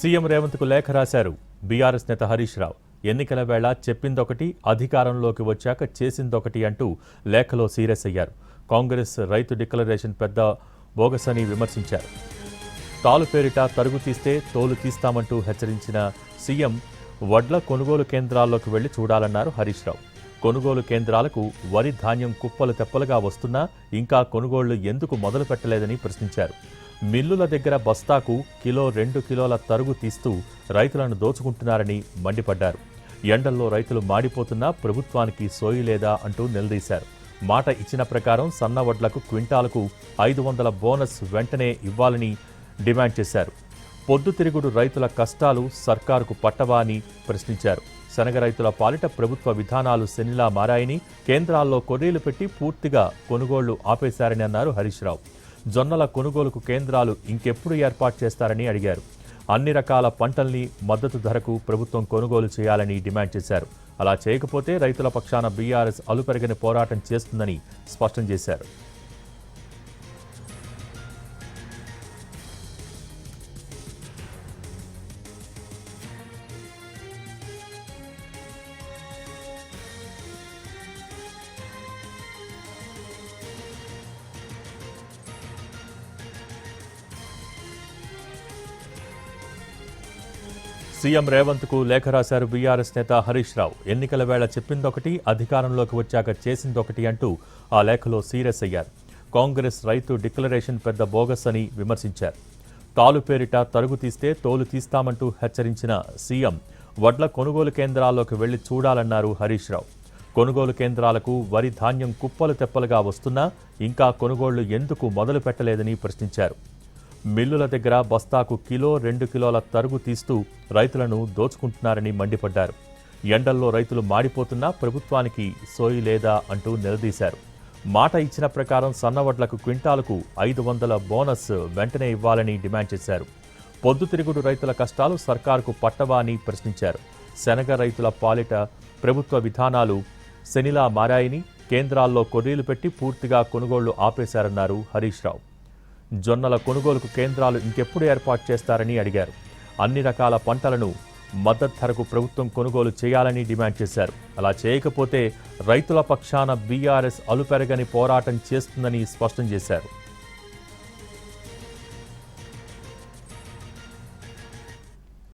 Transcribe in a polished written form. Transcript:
CM రేవంత్కు లేఖ రాశారు BRS నేత హరీష్ రావు. ఎన్నికల వేళ చెప్పిందొకటి, అధికారంలోకి వచ్చాక చేసిందొకటి అంటూ లేఖలో సీరియస్ అయ్యారు. కాంగ్రెస్ రైతు డిక్లరేషన్ పెద్ద బోగసని విమర్శించారు. తాలు పేరిట తరుగు తీస్తే తోలు తీస్తామంటూ హెచ్చరించిన సీఎం వడ్ల కొనుగోలు కేంద్రాల్లోకి వెళ్లి చూడాలన్నారు హరీష్ రావు. కొనుగోలు కేంద్రాలకు వరి ధాన్యం కుప్పలు తెప్పలుగా వస్తున్నా ఇంకా కొనుగోళ్లు ఎందుకు మొదలు పెట్టలేదని ప్రశ్నించారు. మిల్లుల దగ్గర బస్తాకు కిలో 2 కిలోల తరుగు తీస్తూ రైతులను దోచుకుంటున్నారని మండిపడ్డారు. ఎండల్లో రైతులు మాడిపోతున్నా ప్రభుత్వానికి సోయి లేదా అంటూ నిలదీశారు. మాట ఇచ్చిన ప్రకారం సన్నవడ్లకు క్వింటాలకు 500 బోనస్ వెంటనే ఇవ్వాలని డిమాండ్ చేశారు. పొద్దుతిరుగుడు రైతుల కష్టాలు సర్కారుకు పట్టవా అని ప్రశ్నించారు. శనగ రైతుల పాలిట ప్రభుత్వ విధానాలు శనిలా మారాయని, కేంద్రాల్లో కొర్రీలు పెట్టి పూర్తిగా కొనుగోళ్లు ఆపేశారని అన్నారు హరీష్ రావు. జొన్నల కొనుగోలుకు కేంద్రాలు ఇంకెప్పుడు ఏర్పాటు చేస్తారని అడిగారు. అన్ని రకాల పంటల్ని మద్దతు ధరకు ప్రభుత్వం కొనుగోలు చేయాలని డిమాండ్ చేశారు. అలా చేయకపోతే రైతుల పక్షాన బీఆర్ఎస్ అలుపెరగని పోరాటం చేస్తుందని స్పష్టం చేశారు. సీఎం రేవంత్కు లేఖ రాశారు బీఆర్ఎస్ నేత హరీష్ రావు. ఎన్నికల వేళ చెప్పిందొకటి, అధికారంలోకి వచ్చాక చేసిందొకటి అంటూ ఆ లేఖలో సీరియస్ అయ్యారు. కాంగ్రెస్ రైతు డిక్లరేషన్ పెద్ద బోగస్ అని విమర్శించారు. తాలు పేరిట తరుగు తీస్తే తోలు తీస్తామంటూ హెచ్చరించిన సీఎం వడ్ల కొనుగోలు కేంద్రాల్లోకి వెళ్లి చూడాలన్నారు హరీష్ రావు. కొనుగోలు కేంద్రాలకు వరి ధాన్యం కుప్పలు తెప్పలుగా వస్తున్నా ఇంకా కొనుగోళ్లు ఎందుకు మొదలు పెట్టలేదని ప్రశ్నించారు. మిల్లుల దగ్గర బస్తాకు కిలో 2 కిలోల తరుగు తీస్తూ రైతులను దోచుకుంటున్నారని మండిపడ్డారు. ఎండల్లో రైతులు మాడిపోతున్నా ప్రభుత్వానికి సోయి లేదా అంటూ నిలదీశారు. మాట ఇచ్చిన ప్రకారం సన్నవడ్లకు క్వింటాలకు 500 బోనస్ వెంటనే ఇవ్వాలని డిమాండ్ చేశారు. పొద్దుతిరుగుడు రైతుల కష్టాలు సర్కారుకు పట్టవా అని ప్రశ్నించారు. శనగ రైతుల పాలిట ప్రభుత్వ విధానాలు శనిలా మారాయని, కేంద్రాల్లో కొర్రీలు పెట్టి పూర్తిగా కొనుగోళ్లు ఆపేశారన్నారు హరీష్ రావు. జొన్నల కొనుగోలుకు కేంద్రాలు ఇంకెప్పుడు ఏర్పాటు చేస్తారని అడిగారు. అన్ని రకాల పంటలను మద్దతు ధరకు ప్రభుత్వం కొనుగోలు చేయాలని డిమాండ్ చేశారు. అలా చేయకపోతే రైతుల పక్షాన బీఆర్ఎస్ అలుపెరగని పోరాటం చేస్తుందని స్పష్టం చేశారు.